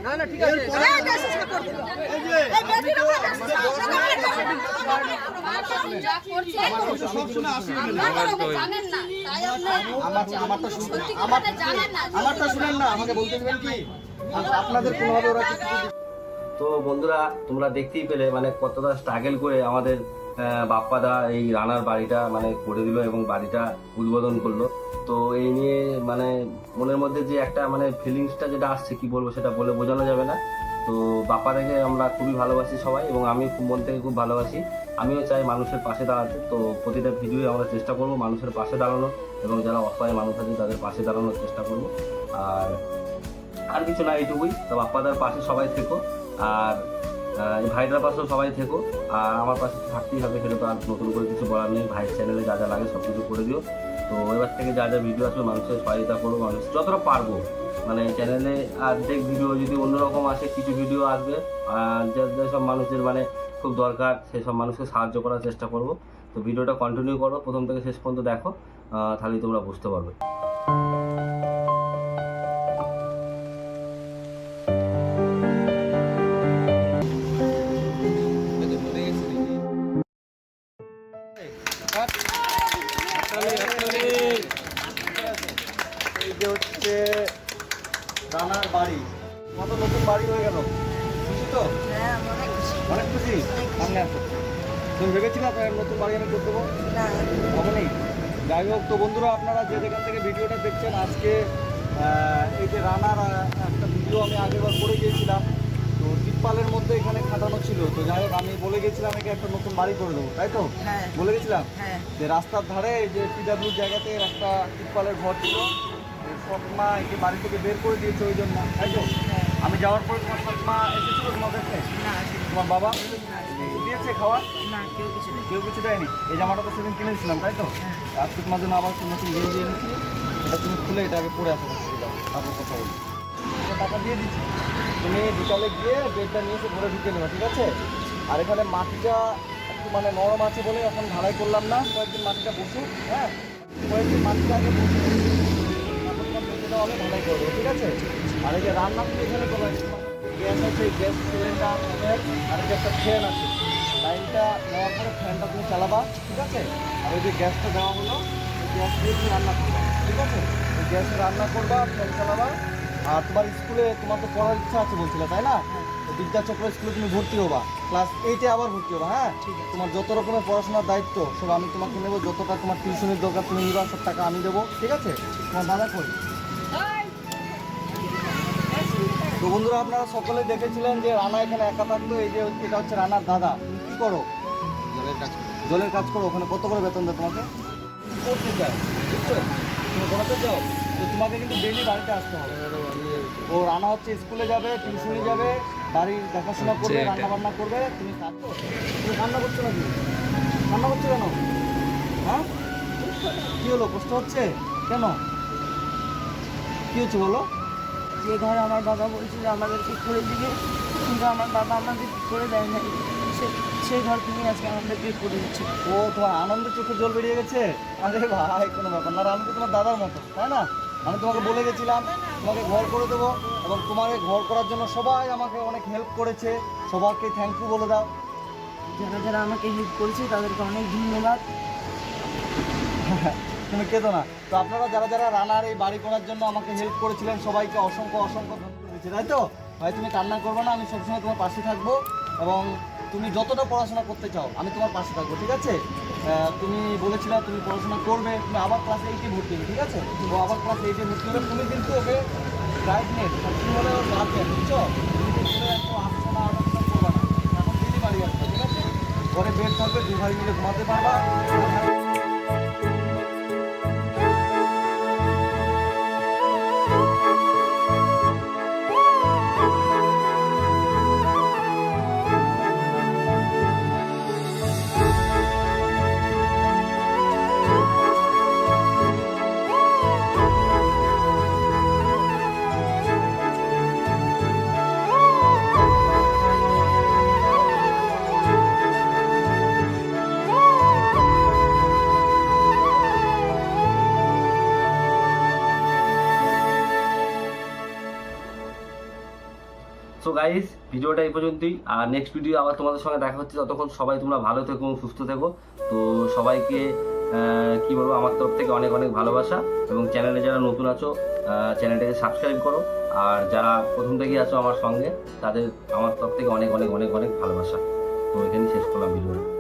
না না ঠিক আছে আমারটা শুনেন না, আমাকে বলতে দিবেন কি আপনাদের কোনোভাবে ওরা। তো বন্ধুরা তোমরা দেখতেই পেলে মানে কতটা স্ট্রাগল করে আমাদের বাপ্পাদা এই রানার বাড়িটা মানে করে দিল এবং বাড়িটা উদ্বোধন করলো। তো এই নিয়ে মানে মনের মধ্যে যে একটা মানে ফিলিংসটা যেটা আসছে কি বলবো সেটা বলে বোঝানো যাবে না। তো বাপ্পাদাকে আমরা খুবই ভালোবাসি সবাই এবং আমি মন থেকে খুব ভালোবাসি। আমিও চাই মানুষের পাশে দাঁড়াতে। তো প্রতিটা ভিডিওই আমরা চেষ্টা করবো মানুষের পাশে দাঁড়ানো এবং যারা অসহায় মানুষ আছে তাদের পাশে দাঁড়ানোর চেষ্টা করবো। আর কিছু না, এইটুকুই। তো বাপ্পাদার পাশে সবাই থেকো আর এই ভাইটার পাশেও সবাই থেকো। আর আমার পাশে থাকতেই হবে, সেটা তো আর নতুন করে কিছু বলার নেই। ভাইয়ের চ্যানেলে যা যা লাগে সব কিছু করে দিও। তো এবার থেকে যা যা ভিডিও আসবে মানুষের সহায়তা করবো, মানুষ যতটা পারবো। মানে চ্যানেলে অর্ধেক ভিডিও যদি অন্যরকম আসে, কিছু ভিডিও আসবে যেসব মানুষের মানে খুব দরকার সেই সব মানুষকে সাহায্য করার চেষ্টা করব। তো ভিডিওটা কন্টিনিউ করো, প্রথম থেকে শেষ পর্যন্ত দেখো, তাহলেই তোমরা বুঝতে পারবে। এই যে হচ্ছে রানার বাড়ি, কত নতুন বাড়ি হয়ে গেল, খুশি তো? অনেক খুশি। সামনে আসো, তুমি ভেবেছিলাম নতুন বাড়ি আমি করে দেবো? হবে নেই। যাই হোক, তো বন্ধুরা আপনারা যে যেখান থেকে ভিডিওটা দেখছেন, আজকে এই যে রানার একটা ভিডিও আমি আগেরবার করে গিয়েছিলাম। তো তিরপালের মধ্যে এখানে খাটানো ছিল। তো যাই হোক, আমি বলে গেছিলাম একে একটা নতুন বাড়ি করে দেবো, তাই তো? বলে গেছিলাম যে রাস্তার ধারে এই যে পিডাব্লিউ জায়গাতে একটা তিরপালের ঘর ছিল, সৎমা একে বাড়ি থেকে বের করে দিয়েছে ওই জন্য, তাই তো? আমি যাওয়ার পরে তোমার সৎমা এসেছিল তোমাদেরকে? তোমার বাবা দিয়েছে খাওয়া? কেউ কিছু দেয়নি। এই জামাটা তো সেদিন কিনেছিলাম, তাই তো? আজকে তোমার জন্য আবার নতুন গেঞ্জি এনেছি, এটা তুমি খুলে এটা আগে পরে আসো, তারপর কথা বলি। টাকা দিয়ে দিচ্ছি, তুমি বিকালে গিয়ে বেডটা নিয়ে এসে ঘরে ঢুকে নেবে, ঠিক আছে? আর এখানে মাটিটা একটু মানে নরম আছে বলে এখন ঢালাই করলাম না, কয়েকদিন মাটিটা বসুক। হ্যাঁ, কয়েকদিন মাটিটা আগে বসে বেঁচে হবে, ঢালাই করবো, ঠিক আছে? আর এই যে রান্না তুমি এখানে করবে, গ্যাস আছে, গ্যাস সিলিন্ডার, আর এই যে একটা ফ্যান আছে, লাইনটা নেওয়ার পরে ফ্যানটা তুমি চালাবা, ঠিক আছে? আর ওই যে গ্যাসটা দেওয়া হলো, ওই গ্যাস দিয়ে তুমি রান্না করবা, ঠিক আছে? ওই গ্যাসে রান্না করবা, ফ্যান চালাবা। আর তোমার স্কুলে তোমার তো পড়ার ইচ্ছা আছে বলছিলে, তাই না? বিদ্যাচক্র স্কুলে তুমি ভর্তি হবা, ক্লাস 8-এ আবার ভর্তি হবা। হ্যাঁ, তোমার যত রকমের পড়াশোনার দায়িত্ব সব আমি তোমাকে নেবো, যতটা তোমার টিউশনের দরকার তুমি নিবা, সব টাকা আমি দেবো, ঠিক আছে? তোমার দাদা কই? তো বন্ধুরা আপনারা সকলে দেখেছিলেন যে রানা এখানে একা থাকতো। এই যে এটা হচ্ছে রানার দাদা। তুমি কী করো? জলের কাজ করো। ওখানে কত করে বেতন দেয় তোমাকে? করতে চাই, বুঝছো? তুমি ঘোরাতে চাও তো তোমাকে কিন্তু ডেলি বাড়িতে আসতে হবে। ও রানা হচ্ছে স্কুলে যাবে, টিউশনে যাবে, বাড়ির দেখাশোনা করবে, রান্না বান্না করবে। তুমি থাকো, তুমি রান্না করছো নাকি? রান্না করছো কেন? হ্যাঁ, কী হলো? কষ্ট হচ্ছে কেন? কী হচ্ছে বলো? যে ঘর আমার বাবা বলছিল আমাদেরকে করে দিবে, কিন্তু আমার বাবা আমাদের করে দেয় না, সেই ঘর তুমি আজকে আমাদেরকে করে দিচ্ছ। ও, তোমার আনন্দের চোখে জল বেরিয়ে গেছে? আরে ভাই, কোনো ব্যাপার না, আমি তো তোমার দাদার মতো, তাই না? আমি তোমাকে বলে গেছিলাম তোমাকে ঘর করে দেবো, এবং তোমার ঘর করার জন্য সবাই আমাকে অনেক হেল্প করেছে। সবাইকে থ্যাংক ইউ বলে দাও। যারা যারা আমাকে হেল্প করেছে তাদেরকে অনেক ধন্যবাদ। তুমি কেঁদো না। তো আপনারা যারা যারা রানার এই বাড়ি করার জন্য আমাকে হেল্প করেছিলেন সবাইকে অসংখ্য অসংখ্য ধন্যবাদ দিচ্ছি, তাই তো? ভাই তুমি কান্না করবে না, আমি সবসময় তোমার পাশে থাকবো, এবং তুমি যতটা পড়াশোনা করতে চাও আমি তোমার পাশে থাকবো, ঠিক আছে? তুমি বলেছিলে তুমি পড়াশোনা করবে, তুমি আবার ক্লাস 8-এ ভর্তি হবে, ঠিক আছে? তো আবার ক্লাস 8-এ ভর্তি হবে। তুমি কিন্তু ওকে গাইড নেই, তুমি হলে ওর গার্জেন, বুঝছো? তুমি কিন্তু একটু আসছো না, আলোচনা করবা না, এখন দিদি বাড়ি আসবে, ঠিক আছে? ঘরে বেড থাকবে, 2 ভাই মিলে ঘুমাতে পারবা। সো গাইস, ভিডিওটা এই পর্যন্তই। আর নেক্সট ভিডিও আবার তোমাদের সঙ্গে দেখা হচ্ছে। ততক্ষণ সবাই তোমরা ভালো থেকো, সুস্থ থেকো। তো সবাইকে কি বলবো, আমার তরফ থেকে অনেক অনেক ভালোবাসা। এবং চ্যানেলে যারা নতুন আছো চ্যানেলটাকে সাবস্ক্রাইব করো। আর যারা প্রথম থেকেই আছো আমার সঙ্গে, তাদের আমার তরফ থেকে অনেক অনেক অনেক অনেক ভালোবাসা। তো এখানেই শেষ করলাম ভিডিওটা।